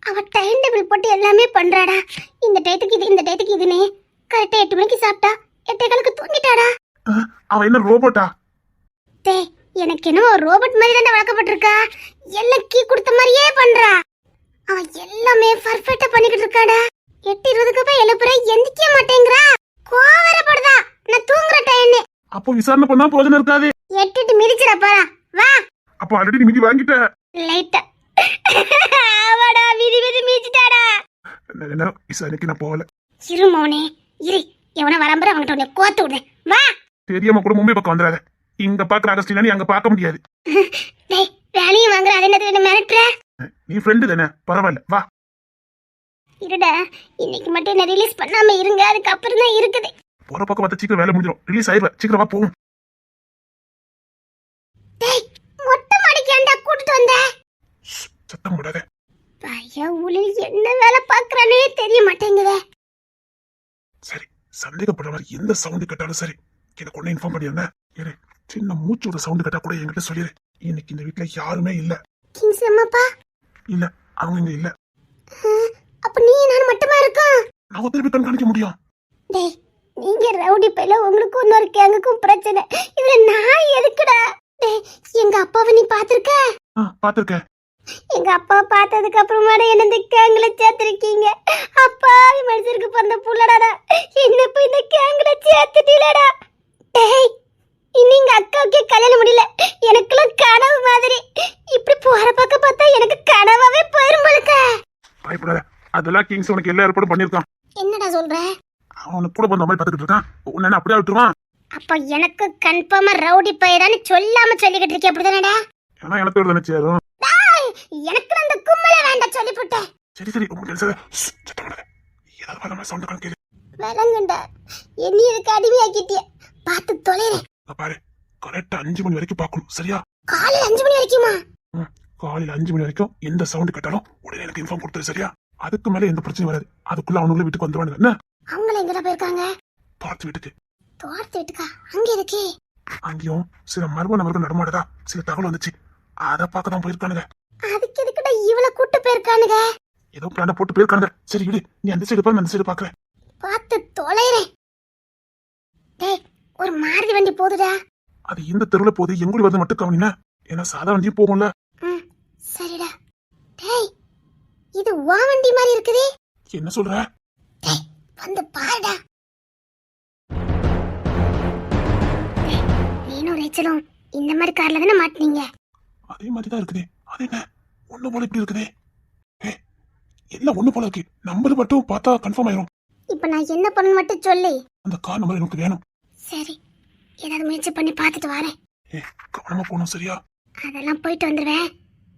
அவ டைம் டேபிள் போட்டு எல்லாமே பண்றாடா இந்த டயத்துக்கு இது இந்த டயத்துக்கு இதுனே கரெக்டா 8 மணிக்கு சாப்பிட்டா 8:15க்கு தூங்கிட்டாடா அவன் என்ன ரோபோட்டா டேய் எனக்கு என்னமோ ரோபோட் மாதிரி தான் வளர்க்கப்பட்டிருக்கா எல்லாம் கீ கொடுத்த மாதிரியே பண்றா அவன் எல்லாமே பர்ஃபெக்ட்டா பண்ணிக்கிட்டு இருக்காடா 8:20க்கு போய் எழுப்புற எந்திக்க மாட்டேங்கறா கோவரப்படுதா நான் தூங்குற டைம்னு அப்போ விசாரணை பண்ணா போஜனம் இருக்காது 8 மிதிச்சிர போறா வா அப்போ ஆல்ரெடி மிதி வாங்கிட்ட லைட்டா அவடா மிதி மிதிச்சிட்டாடா என்ன விசாரணைக்கு நான் போகல இருமோனே இரு எவன வரம்பற அவன்கிட்ட உன்னை கோத்து விடுறேன் வா தெரியாம கூட மும்பை பக்கம் வந்துடாத இங்க பாக்குற அகஸ்டினா நீ அங்க பார்க்க முடியாது டேய் வேலையும் வாங்குற அது என்னது மிரட்டுற நீ ஃப்ரெண்டு தானே பரவாயில்ல வா இருடா இன்னைக்கு மட்டும் என்ன ரிலீஸ் பண்ணாம இருங்க அதுக்கு அப்புறம் தான் இருக்குது போற பக்கம் பார்த்து சீக்கிரம் வேலை முடிஞ்சிடும் ரிலீஸ் ஆயிடுவ சீக்கிரம் வா போகும் டேய் மொட்டை மாடிக்கு ஏன்டா கூட்டிட்டு வந்த சத்தம் போடாத பையா உளில் என்ன வேலை பாக்குறானே தெரிய மாட்டேங்குதே சரி சந்தேகப்படுற மாதிரி எந்த சவுண்டு கேட்டாலும் சரி எனக்கு ஒண்ணு இன்ஃபார்ம் பண்ணிருந்தேன் இரு சின்ன மூச்சோட சவுண்ட் கேட்டா கூட என்கிட்ட சொல்லிடு. இன்னைக்கு இந்த வீட்டுல யாருமே இல்ல. கிங்ஸ் அம்மாப்பா இல்ல, அவங்க இங்க இல்ல. அப்ப நீ நான் மட்டுமா இருக்கோம்? நான் ஒருத்தர் கண்காணிக்க முடியும். டேய், நீங்க ரவுடி பையில உங்களுக்கும் இன்னொரு கேங்குக்கும் பிரச்சனை. இதுல நான் எதுக்குடா? டேய், எங்க அப்பாவை நீ பாத்திருக்க? பாத்திருக்கேன். எங்க அப்பா பார்த்ததுக்கு அப்புறமா என்ன இந்த கேங்ல சேர்த்திருக்கீங்க. அப்பா மனுஷருக்கு பிறந்த புள்ளடாடா, என்ன இப்ப இந்த கேங்ல சேர்த்துட்டீலடா. டேய், இன்னும் எங்க அக்காவுக்கே கல்யாணம் முடியல, எனக்குலாம் கனவு மாதிரி. இப்படி போற பக்கம் பார்த்தா எனக்கு கனவாவே போயிரும் போலுக்க. பயப்படாத, அதெல்லாம் கிங்ஸ் உனக்கு எல்லா ஏற்பாடும் பண்ணிருக்கான். என்னடா சொல்ற? அவனுக்கு கூட ಬಂದ மாதிரி பாத்துக்கிட்டு இருக்கான். உன்ன அப்படியே விட்டுருவான். அப்ப எனக்கு கன்ஃபார்மா ரவுடி பையதான்னு சொல்லாம சொல்லிக்கிட்டு இருக்கே, அப்படிதானடா? ஏன்னா எனக்கு ஒரு நினைச்சாரும். எனக்கு அந்த கும்மல வேண்டாம் சொல்லி போட்டேன். சரி சரி, ரொம்ப தெரிஞ்சது சத்தம் பண்ணாத. ஏதாவது வர மாதிரி சவுண்ட் கேட்குது. விளங்குண்டா, என்ன இதுக்கு அடிமையாக்கிட்டிய. பார்த்து தொலைறேன். பாரு, கரெக்டா 5 மணி வரைக்கும் பார்க்கணும், சரியா? காலையில 5 மணி வரைக்குமா? காலையில 5 மணி வரைக்கும் எந்த சவுண்ட் கேட்டாலும் உடனே எனக்கு இன்ஃபார்ம் கொடுத்துரு, சரியா? அதுக்கு மேல எந்த பிரச்சனையும் வராது. அதுக்குள்ள அவனுங்களே வீட்டுக்கு வந்துருவானுங்க. என்ன அவங்கள எங்கடா போயிருக்காங்க? பார்த்து வீட்டுக்கு. தோர்த்து வீட்டுக்கா? அங்க எதுக்கு? அங்கேயும் சில மர்ம நபர்கள் நடமாடதா சில தகவல் வந்துச்சு. அதை பார்க்க தான் போயிருக்கானுங்க. அதுக்கு எதுக்குடா இவளை கூட்டு போயிருக்கானுங்க? ஏதோ பிளான போட்டு போயிருக்கானுங்க. சரி விடு, நீ அந்த சைடு பாரு, அந்த சைடு பாக்குறேன். பார்த்து தொலைறேன். டேய், ஒரு மாருதி வண்டி போகுதுடா. அது இந்த தெருவுல போகுது, எங்குடி வந்து மட்டும் கவனினா. ஏன்னா சாதா வண்டியும் போகும்ல. சரிடா. டேய், இது வா வண்டி மாதிரி இருக்குதே. என்ன சொல்ற? டேய், வந்து பாருடா. நீனும் ரேச்சலும் இந்த மாதிரி கார்ல தானே மாட்டினீங்க? அதே மாதிரி தான் இருக்குதே. அது என்ன ஒண்ணு போல இப்படி இருக்குதே? எல்லாம் ஒண்ணு போல இருக்கு. நம்பர் மட்டும் பார்த்தா கன்ஃபார்ம் ஆயிரும். இப்ப நான் என்ன பண்ணணும் மட்டும் சொல்லு. அந்த கார் நம்பர் எனக்கு வேணும். சரி, ஏதாவது முயற்சி பண்ணி பார்த்துட்டு வரேன். கவனமா போகணும், சரியா? அதெல்லாம் போயிட்டு வந்துருவேன்.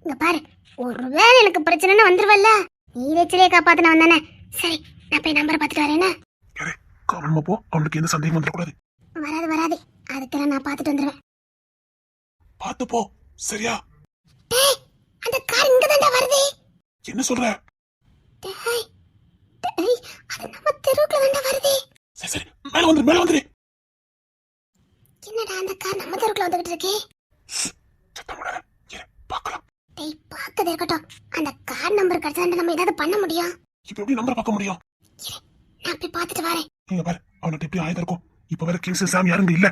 இங்க பாரு, ஒருவேளை எனக்கு பிரச்சனைன்னு வந்துருவல்ல. நீ ரேச்சலையே காப்பாத்தின வந்தானே. சரி, நான் போய் நம்பரை பார்த்துட்டு வரேன்னா. கவனமா போ, அவனுக்கு எந்த சந்தேகம் வந்துடக்கூடாது. வராது, அதுக்கெல்லாம் நான் பார்த்துட்டு வந்துருவேன். பார்த்து போ, சரியா? டேய், அந்த கார் இங்க தான்டா வருது. என்ன சொல்ற? டேய், அது நம்ம தெருவுக்குள்ள தான்டா வருது. சரி சரி, மேல வந்துரு. என்னடா அந்த கார் நம்ம தெருவுக்குள்ள வந்துகிட்டு இருக்கு? சத்தம் போடாத, இரு பார்க்கலாம். டேய், பார்த்தது இருக்கட்டும். அந்த கார் நம்பர் கிடைச்சா நம்ம ஏதாவது பண்ண முடியும். இப்ப எப்படி நம்பரை பார்க்க முடியும்? நான் போய் பார்த்துட்டு வரேன். நீங்க பாரு, அவனுக்கு எப்படி ஆயுதம் இருக்கும். இப்ப வேற கிங்ஸ் சாமி யாருங்க இல்ல.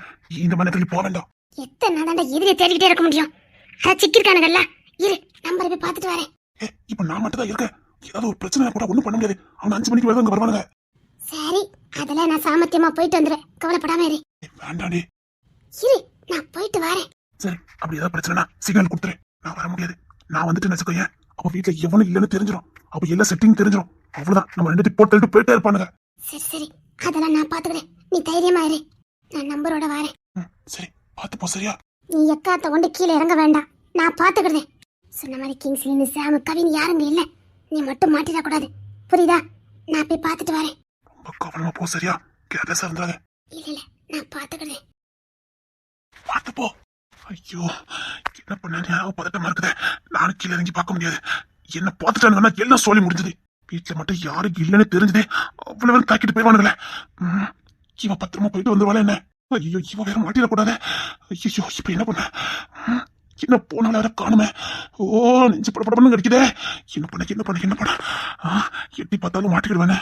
இந்த மனத்துல போக வேண்டாம். எத்தனை தாண்டா எதிரே தேடிக்கிட்டே இருக்க முடியும்? அதான் சிக்கிருக்கானுங்கல்ல. இரு, நம்பரை போய் பார்த்துட்டு வரேன். இப்ப நான் மட்டும் தான் இருக்கேன். ஏதாவது ஒரு பிரச்சனை கூட ஒண்ணும் பண்ண முடியாது. அவன் 5 மணிக்கு வேற அங்க வருவானுங்க. சரி, அதெல்லாம் நான் சாமர்த்தியமா போயிட்டு வந்துடுறேன். கவலைப்படாம இரு. வேண்டாண்டி. இரு, நான் போயிட்டு வரேன். சரி, அப்படி ஏதாவது பிரச்சனைனா சிக்னல் கொடுத்துரு. நான் வர முடியாது. நான் வந்துட்டு நினைச்சுக்கோங்க, அப்ப வீட்டுல எவனும் இல்லைன்னு தெரிஞ்சிடும். அப்ப எல்லா செட்டிங் தெரிஞ்சிடும். அவ்வளவுதான், நம்ம 2 போட்டு போயிட்டே இருப்பானுங்க. சரி, அதெல்லாம் நான் பாத்துக்கிறேன். நீ தைரியமா இரு. நான் நம்பரோட வரேன். சரி, பார்த்து போ, சரியா? நீ எக்காத்த கொண்டு கீழே இறங்க வேண்டாம். நான் பாத்துக்கிறேன். சொன்ன மாதிரி கிங்ஸ்லின்னு சாமு கவின் யாருங்க இல்ல. நீ மட்டும் மாட்டிட கூடாது, புரியுதா? நான் போய் பார்த்துட்டு வரேன். ரொம்ப கவனமா போ, சரியா? கேர்லெஸ்ஸா இருந்தாங்க. இல்ல, நான் பாத்துக்கிறேன். பார்த்து போ. ஐயோ, என்ன பண்ண பதட்டமா இருக்குது. நானும் கீழே இறங்கி பார்க்க முடியாது. என்ன பார்த்துட்டானுங்கன்னா எல்லாம் சொல்லி முடிஞ்சது. வீட்டுல மட்டும் யாருக்கு இல்லைன்னு தெரிஞ்சதே அவ்வளவு தாக்கிட்டு போயிடுவானுங்களே. இவன் பத்திரமா போயிட்டு வந்துருவாளே என்ன? ஐயோ, இவன் வேற மாட்டிடக்கூடாது. ஐயோ, இப்ப என்ன பண்ண? என்ன போனாலும் வேற காணுமே. ஓ, நெஞ்சு படப்படன்னு கிடைக்குதே. என்ன பண்ண எட்டி பார்த்தாலும் மாட்டிக்கிடுவேனே.